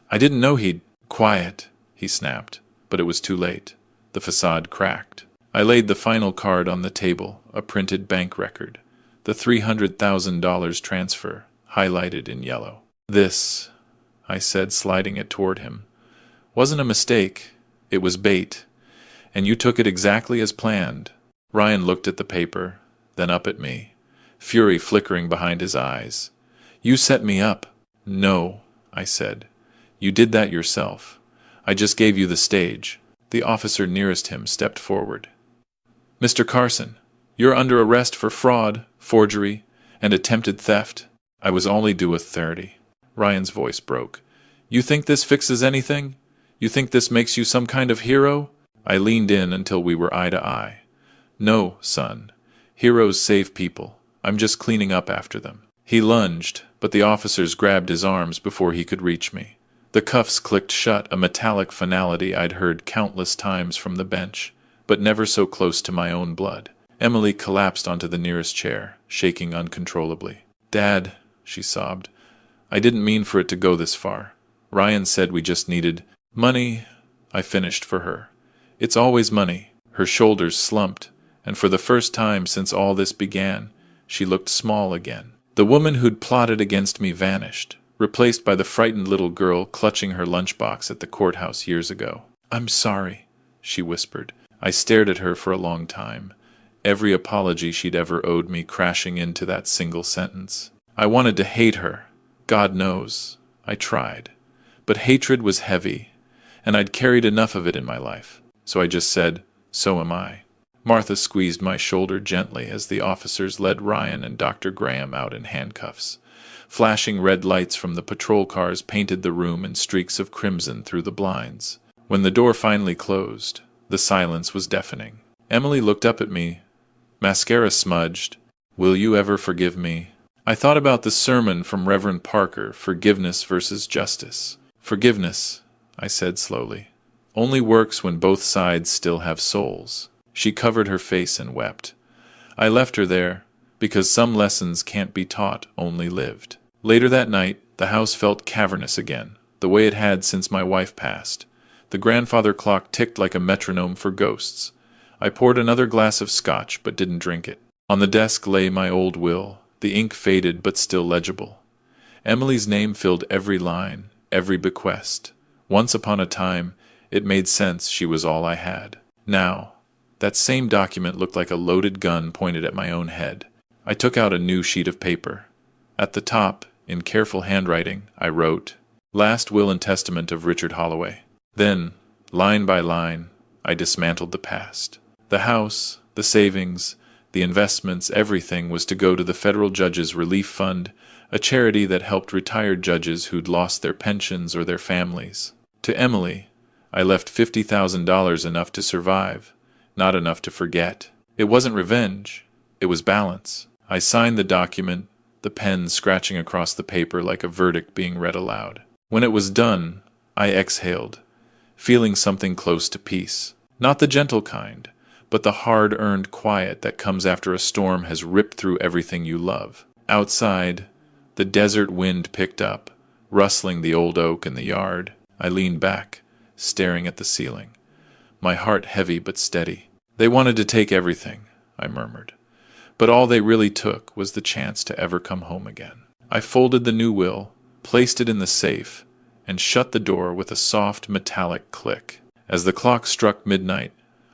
I didn't know he'd— Quiet, he snapped, but it was too late. The facade cracked. I laid the final card on the table, a printed bank record. The $300,000 transfer, highlighted in yellow. This, I said, sliding it toward him, wasn't a mistake. It was bait. And you took it exactly as planned. Ryan looked at the paper, then up at me, fury flickering behind his eyes. You set me up. No, I said. You did that yourself. I just gave you the stage. The officer nearest him stepped forward. Mr. Carson, you're under arrest for fraud, forgery, and attempted theft. I was only due a 30. Ryan's voice broke. You think this fixes anything? You think this makes you some kind of hero? I leaned in until we were eye to eye. No, son. Heroes save people. I'm just cleaning up after them. He lunged, but the officers grabbed his arms before he could reach me. The cuffs clicked shut, a metallic finality I'd heard countless times from the bench, but never so close to my own blood. Emily collapsed onto the nearest chair, shaking uncontrollably. Dad, she sobbed, I didn't mean for it to go this far. Ryan said we just needed money. I finished for her. It's always money. Her shoulders slumped, and for the first time since all this began, she looked small again. The woman who'd plotted against me vanished, replaced by the frightened little girl clutching her lunchbox at the courthouse years ago. I'm sorry, she whispered. I stared at her for a long time, every apology she'd ever owed me crashing into that single sentence. I wanted to hate her. God knows. I tried. But hatred was heavy, and I'd carried enough of it in my life. So I just said, so am I. Martha squeezed my shoulder gently as the officers led Ryan and Dr. Graham out in handcuffs. Flashing red lights from the patrol cars painted the room in streaks of crimson through the blinds. When the door finally closed, the silence was deafening. Emily looked up at me, mascara smudged. Will you ever forgive me? I thought about the sermon from Reverend Parker, Forgiveness versus Justice. Forgiveness, I said slowly, only works when both sides still have souls. She covered her face and wept. I left her there, because some lessons can't be taught, only lived. Later that night, the house felt cavernous again, the way it had since my wife passed. The grandfather clock ticked like a metronome for ghosts. I poured another glass of scotch, but didn't drink it. On the desk lay my old will, the ink faded but still legible. Emily's name filled every line, every bequest. Once upon a time, it made sense she was all I had. Now, that same document looked like a loaded gun pointed at my own head. I took out a new sheet of paper. At the top, in careful handwriting, I wrote, Last Will and Testament of Richard Holloway. Then, line by line, I dismantled the past. The house, the savings, the investments, everything was to go to the Federal Judges Relief Fund, a charity that helped retired judges who'd lost their pensions or their families. To Emily, I left $50,000, enough to survive, not enough to forget. It wasn't revenge, it was balance. I signed the document, the pen scratching across the paper like a verdict being read aloud. When it was done, I exhaled, feeling something close to peace. Not the gentle kind, but the hard-earned quiet that comes after a storm has ripped through everything you love. Outside, the desert wind picked up, rustling the old oak in the yard. I leaned back, staring at the ceiling, my heart heavy but steady. They wanted to take everything, I murmured. But all they really took was the chance to ever come home again. I folded the new will, placed it in the safe, and shut the door with a soft metallic click. As the clock struck midnight,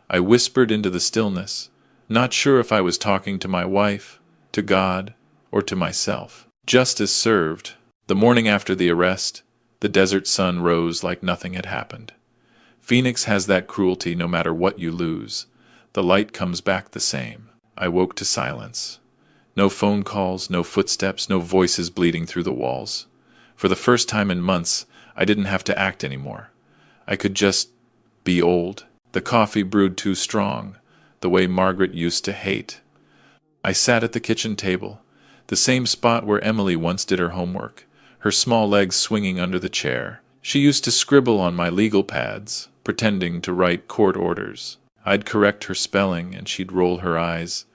I whispered into the stillness, not sure if I was talking to my wife, to God, or to myself. Justice served. The morning after the arrest, the desert sun rose like nothing had happened. Phoenix has that cruelty no matter what you lose. The light comes back the same. I woke to silence. No phone calls, no footsteps, no voices bleeding through the walls. For the first time in months, I didn't have to act anymore. I could just be old. The coffee brewed too strong, the way Margaret used to hate. I sat at the kitchen table, the same spot where Emily once did her homework, her small legs swinging under the chair. She used to scribble on my legal pads, pretending to write court orders. I'd correct her spelling, and she'd roll her eyes.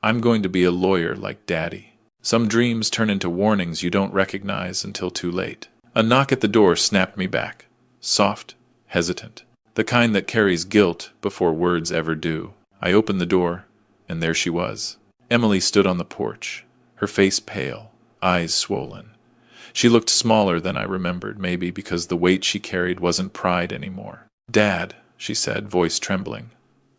I'm going to be a lawyer like Daddy. Some dreams turn into warnings you don't recognize until too late. A knock at the door snapped me back. Soft, hesitant. The kind that carries guilt before words ever do. I opened the door, and there she was. Emily stood on the porch, her face pale, eyes swollen. She looked smaller than I remembered, maybe because the weight she carried wasn't pride anymore. "Dad," she said, voice trembling.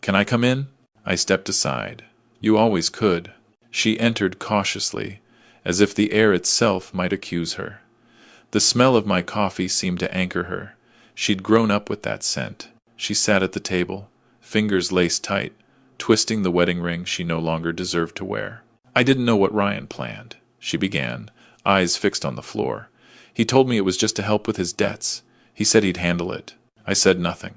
"Can I come in?" I stepped aside. "You always could." She entered cautiously, as if the air itself might accuse her. The smell of my coffee seemed to anchor her. She'd grown up with that scent. She sat at the table, fingers laced tight, twisting the wedding ring she no longer deserved to wear. "I didn't know what Ryan planned," she began, eyes fixed on the floor. "He told me it was just to help with his debts. He said he'd handle it." I said nothing.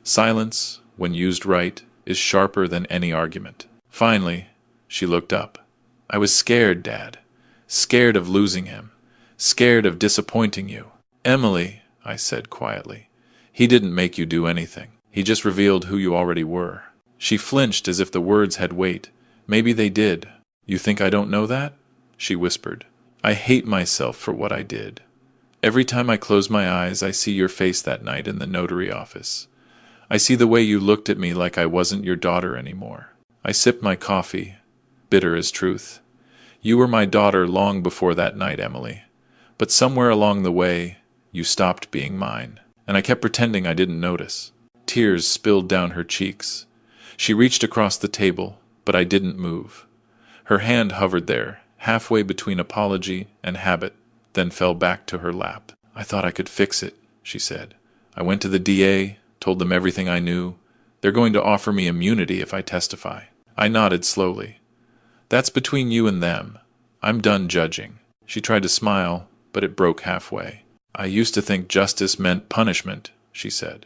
Silence, when used right, is sharper than any argument. Finally, she looked up. "I was scared, Dad. Scared of losing him. Scared of disappointing you." "Emily," I said quietly, "he didn't make you do anything. He just revealed who you already were." She flinched as if the words had weight. "Maybe they did. You think I don't know that?" she whispered. "I hate myself for what I did. Every time I close my eyes, I see your face that night in the notary office. I see the way you looked at me like I wasn't your daughter anymore." I sipped my coffee, bitter as truth. "You were my daughter long before that night, Emily. But somewhere along the way, you stopped being mine. And I kept pretending I didn't notice." Tears spilled down her cheeks. She reached across the table, but I didn't move. Her hand hovered there, halfway between apology and habit, then fell back to her lap. "I thought I could fix it," she said. "I went to the DA, told them everything I knew. They're going to offer me immunity if I testify." I nodded slowly. "That's between you and them. I'm done judging." She tried to smile, but it broke halfway. "I used to think justice meant punishment," she said.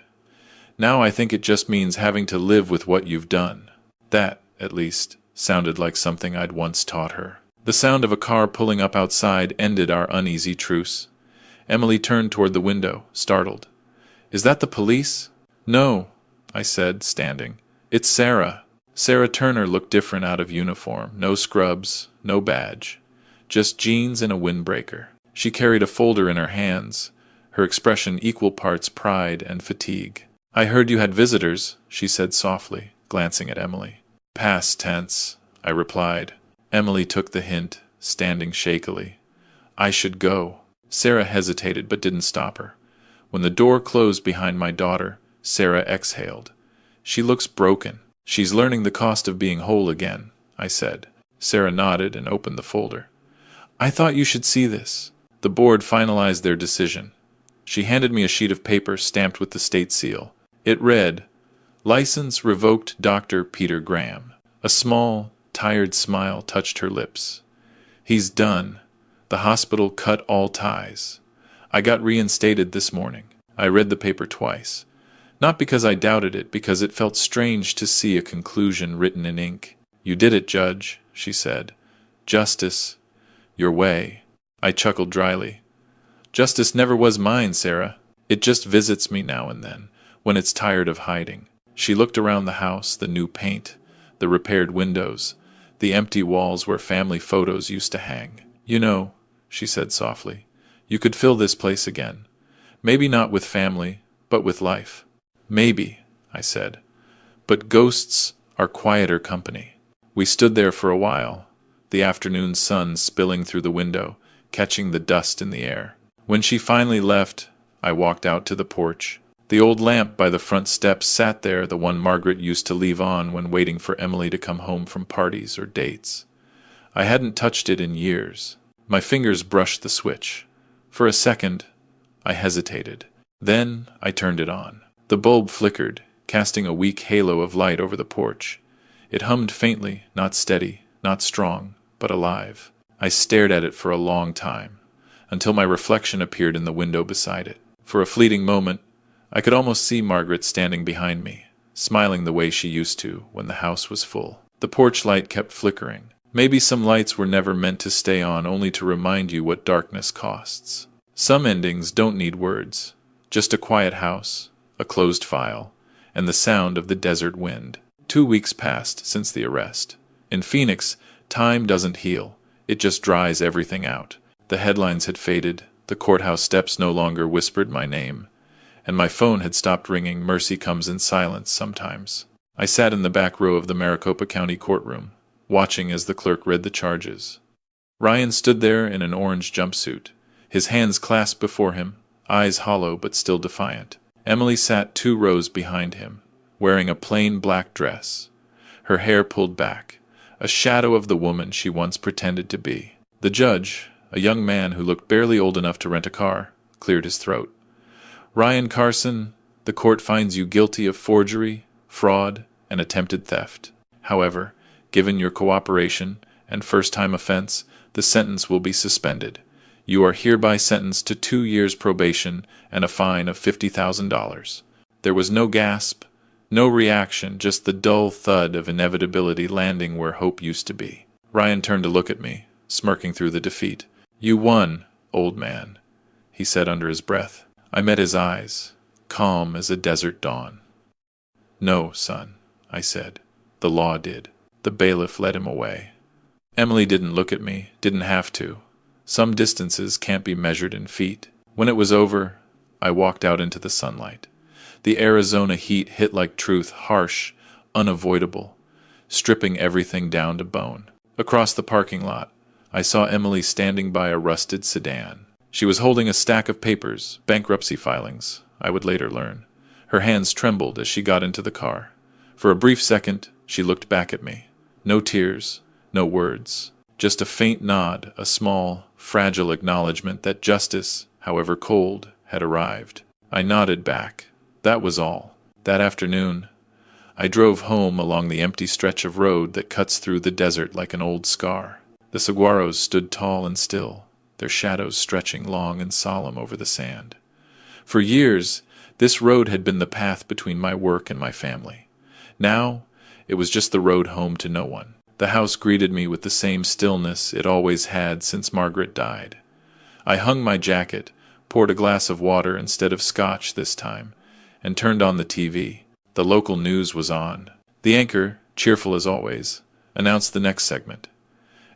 "Now I think it just means having to live with what you've done." That, at least, sounded like something I'd once taught her. The sound of a car pulling up outside ended our uneasy truce. Emily turned toward the window, startled. "Is that the police?" "No," I said, standing. "It's Sarah." Sarah Turner looked different out of uniform. No scrubs, no badge. Just jeans and a windbreaker. She carried a folder in her hands, her expression equal parts pride and fatigue. "I heard you had visitors," she said softly, glancing at Emily. "Past tense," I replied. Emily took the hint, standing shakily. "I should go." Sarah hesitated but didn't stop her. When the door closed behind my daughter, Sarah exhaled. "She looks broken." "She's learning the cost of being whole again," I said. Sarah nodded and opened the folder. "I thought you should see this." The board finalized their decision. She handed me a sheet of paper stamped with the state seal. It read, "License revoked Dr. Peter Graham." A small, tired smile touched her lips. "He's done. The hospital cut all ties. I got reinstated this morning." I read the paper twice. Not because I doubted it, because it felt strange to see a conclusion written in ink. "You did it, Judge," she said. "Justice, your way." I chuckled dryly. "Justice never was mine, Sarah. It just visits me now and then, when it's tired of hiding." She looked around the house, the new paint, the repaired windows, the empty walls where family photos used to hang. "You know," she said softly, "you could fill this place again. Maybe not with family, but with life." "Maybe," I said. "But ghosts are quieter company." We stood there for a while, the afternoon sun spilling through the window, catching the dust in the air. When she finally left, I walked out to the porch. The old lamp by the front steps sat there, the one Margaret used to leave on when waiting for Emily to come home from parties or dates. I hadn't touched it in years. My fingers brushed the switch. For a second, I hesitated. Then I turned it on. The bulb flickered, casting a weak halo of light over the porch. It hummed faintly, not steady, not strong, but alive. I stared at it for a long time, until my reflection appeared in the window beside it. For a fleeting moment, I could almost see Margaret standing behind me, smiling the way she used to when the house was full. The porch light kept flickering. Maybe some lights were never meant to stay on, only to remind you what darkness costs. Some endings don't need words, just a quiet house, a closed file, and the sound of the desert wind. 2 weeks passed since the arrest. In Phoenix, time doesn't heal. It just dries everything out. The headlines had faded, the courthouse steps no longer whispered my name, and my phone had stopped ringing. Mercy comes in silence sometimes. I sat in the back row of the Maricopa County courtroom, watching as the clerk read the charges. Ryan stood there in an orange jumpsuit, his hands clasped before him, eyes hollow but still defiant. Emily sat 2 rows behind him, wearing a plain black dress, her hair pulled back, a shadow of the woman she once pretended to be. The judge, a young man who looked barely old enough to rent a car, cleared his throat. Ryan Carson, the court finds you guilty of forgery, fraud, and attempted theft. However, given your cooperation and first-time offense, the sentence will be suspended. You are hereby sentenced to 2 years probation and a fine of $50,000. There was no gasp, no reaction, just the dull thud of inevitability landing where hope used to be. Ryan turned to look at me, smirking through the defeat. "You won, old man," he said under his breath. I met his eyes, calm as a desert dawn. "No, son," I said. "The law did." The bailiff led him away. Emily didn't look at me, didn't have to. Some distances can't be measured in feet. When it was over, I walked out into the sunlight. The Arizona heat hit like truth, harsh, unavoidable, stripping everything down to bone. Across the parking lot, I saw Emily standing by a rusted sedan. She was holding a stack of papers, bankruptcy filings, I would later learn. Her hands trembled as she got into the car. For a brief second, she looked back at me. No tears, no words, just a faint nod, a small, fragile acknowledgement that justice, however cold, had arrived. I nodded back. That was all. That afternoon, I drove home along the empty stretch of road that cuts through the desert like an old scar. The saguaros stood tall and still, their shadows stretching long and solemn over the sand. For years, this road had been the path between my work and my family. Now, it was just the road home to no one. The house greeted me with the same stillness it always had since Margaret died. I hung my jacket, poured a glass of water instead of scotch this time, and turned on the TV. The local news was on. The anchor, cheerful as always, announced the next segment.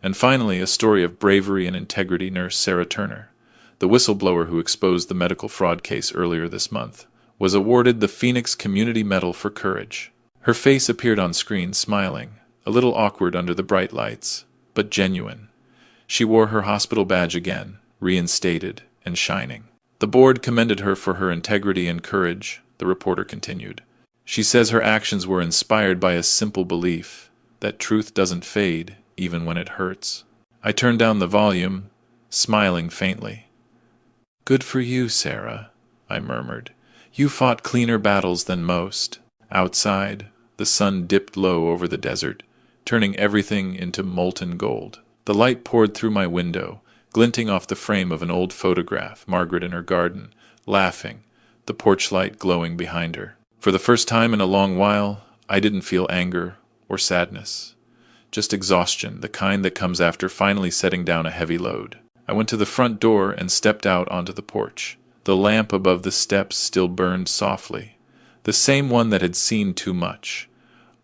And finally, a story of bravery and integrity. Nurse Sarah Turner, the whistleblower who exposed the medical fraud case earlier this month, was awarded the Phoenix Community Medal for courage. Her face appeared on screen smiling, a little awkward under the bright lights, but genuine. She wore her hospital badge again, reinstated and shining. The board commended her for her integrity and courage, the reporter continued. She says her actions were inspired by a simple belief that truth doesn't fade even when it hurts. I turned down the volume, smiling faintly. "Good for you, Sarah," I murmured. "You fought cleaner battles than most." Outside, the sun dipped low over the desert, turning everything into molten gold. The light poured through my window, glinting off the frame of an old photograph, Margaret in her garden, laughing, the porch light glowing behind her. For the first time in a long while, I didn't feel anger or sadness. Just exhaustion, the kind that comes after finally setting down a heavy load. I went to the front door and stepped out onto the porch. The lamp above the steps still burned softly, the same one that had seen too much.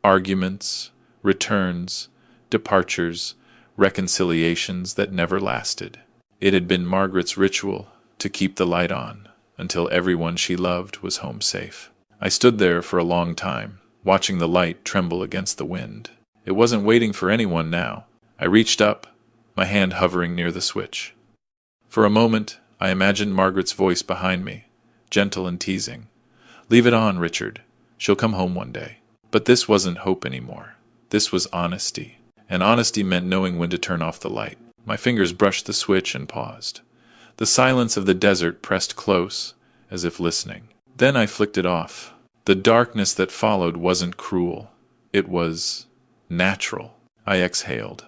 Arguments, returns, departures, reconciliations that never lasted. It had been Margaret's ritual to keep the light on until everyone she loved was home safe. I stood there for a long time, watching the light tremble against the wind. It wasn't waiting for anyone now. I reached up, my hand hovering near the switch. For a moment, I imagined Margaret's voice behind me, gentle and teasing. "Leave it on, Richard. She'll come home one day." But this wasn't hope anymore. This was honesty. And honesty meant knowing when to turn off the light. My fingers brushed the switch and paused. The silence of the desert pressed close, as if listening. Then I flicked it off. The darkness that followed wasn't cruel. It was natural. I exhaled.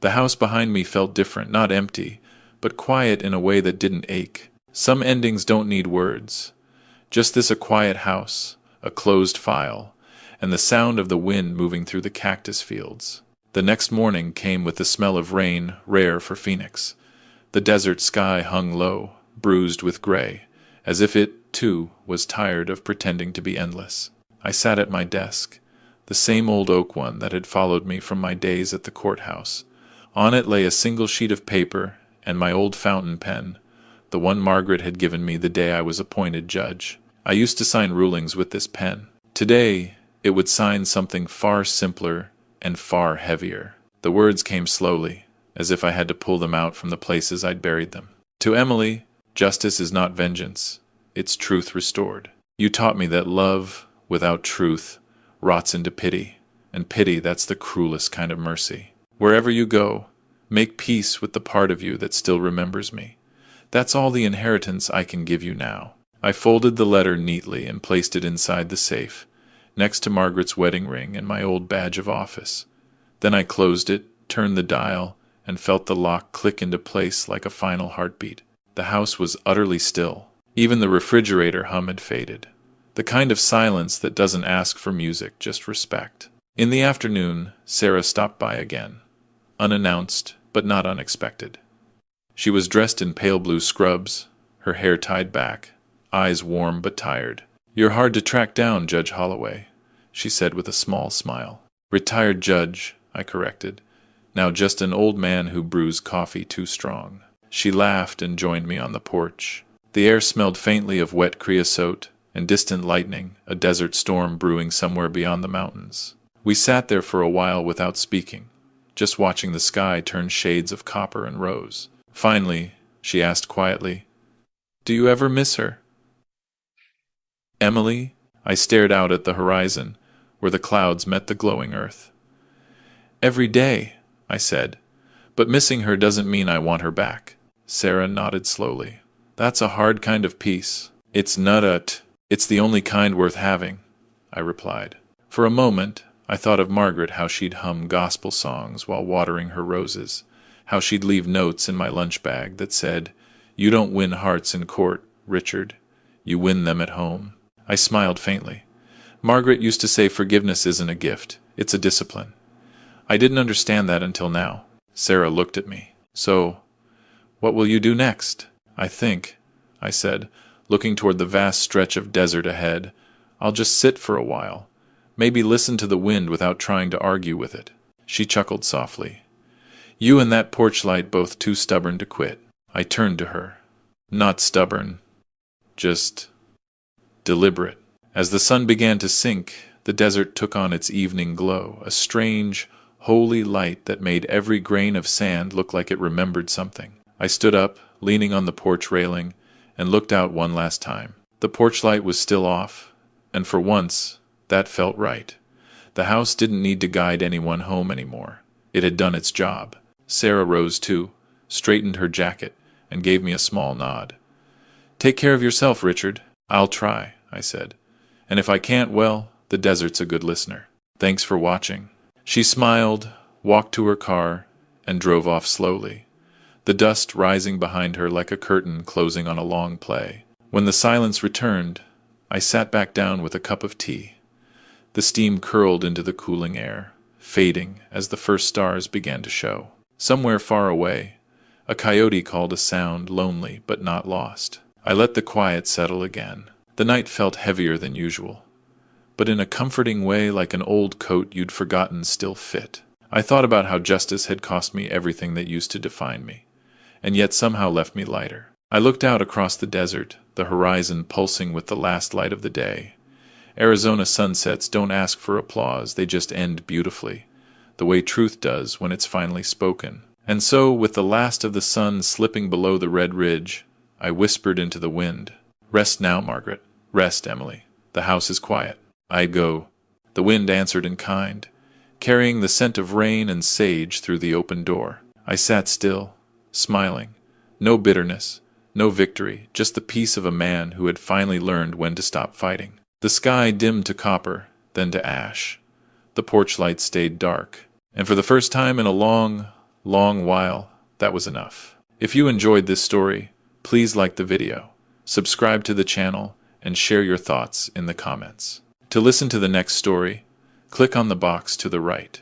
The house behind me felt different, not empty, but quiet in a way that didn't ache. Some endings don't need words. Just this: a quiet house, a closed file, and the sound of the wind moving through the cactus fields. The next morning came with the smell of rain, rare for Phoenix. The desert sky hung low, bruised with gray, as if it, too, was tired of pretending to be endless. I sat at my desk, the same old oak one that had followed me from my days at the courthouse, On it lay a single sheet of paper and my old fountain pen, the one Margaret had given me the day I was appointed judge. I used to sign rulings with this pen. Today, it would sign something far simpler and far heavier. The words came slowly, as if I had to pull them out from the places I'd buried them. To Emily, justice is not vengeance, it's truth restored. You taught me that love, without truth, rots into pity, and pity, that's the cruelest kind of mercy. Wherever you go, make peace with the part of you that still remembers me. That's all the inheritance I can give you now. I folded the letter neatly and placed it inside the safe, next to Margaret's wedding ring and my old badge of office. Then I closed it, turned the dial, and felt the lock click into place like a final heartbeat. The house was utterly still. Even the refrigerator hum had faded. The kind of silence that doesn't ask for music, just respect. In the afternoon, Sarah stopped by again. Unannounced, but not unexpected. She was dressed in pale blue scrubs, her hair tied back, eyes warm but tired. "You're hard to track down, Judge Holloway," she said with a small smile. "Retired judge," I corrected. "Now just an old man who brews coffee too strong." She laughed and joined me on the porch. The air smelled faintly of wet creosote and distant lightning, a desert storm brewing somewhere beyond the mountains. We sat there for a while without speaking, just watching the sky turn shades of copper and rose. Finally, she asked quietly, "Do you ever miss her?" "Emily?" I stared out at the horizon, where the clouds met the glowing earth. "Every day," I said, "but missing her doesn't mean I want her back." Sarah nodded slowly. "That's a hard kind of peace." "It's it's the only kind worth having," I replied. For a moment, I thought of Margaret, how she'd hum gospel songs while watering her roses, how she'd leave notes in my lunch bag that said, "You don't win hearts in court, Richard. You win them at home." I smiled faintly. Margaret used to say forgiveness isn't a gift, it's a discipline. I didn't understand that until now. Sarah looked at me. "So, what will you do next?" I said, looking toward the vast stretch of desert ahead, "I'll just sit for a while. Maybe listen to the wind without trying to argue with it." She chuckled softly. "You and that porch light both too stubborn to quit." I turned to her. "Not stubborn. Just deliberate." As the sun began to sink, the desert took on its evening glow, a strange, holy light that made every grain of sand look like it remembered something. I stood up, leaning on the porch railing, and looked out one last time. The porch light was still off, and for once, that felt right. The house didn't need to guide anyone home anymore. It had done its job. Sarah rose too, straightened her jacket, and gave me a small nod. "Take care of yourself, Richard." "I'll try," I said. "And if I can't, well, the desert's a good listener. Thanks for watching." She smiled, walked to her car, and drove off slowly, the dust rising behind her like a curtain closing on a long play. When the silence returned, I sat back down with a cup of tea. The steam curled into the cooling air, fading as the first stars began to show. Somewhere far away, a coyote called a sound lonely but not lost. I let the quiet settle again. The night felt heavier than usual, but in a comforting way, like an old coat you'd forgotten still fit. I thought about how justice had cost me everything that used to define me, and yet somehow left me lighter. I looked out across the desert, the horizon pulsing with the last light of the day. Arizona sunsets don't ask for applause, they just end beautifully, the way truth does when it's finally spoken. And so, with the last of the sun slipping below the red ridge, I whispered into the wind, "Rest now, Margaret. Rest, Emily. The house is quiet." "I'd go." The wind answered in kind, carrying the scent of rain and sage through the open door. I sat still, smiling. No bitterness, no victory, just the peace of a man who had finally learned when to stop fighting. The sky dimmed to copper, then to ash. The porch light stayed dark, and for the first time in a long, long while, that was enough. If you enjoyed this story, please like the video, subscribe to the channel, and share your thoughts in the comments. To listen to the next story, click on the box to the right.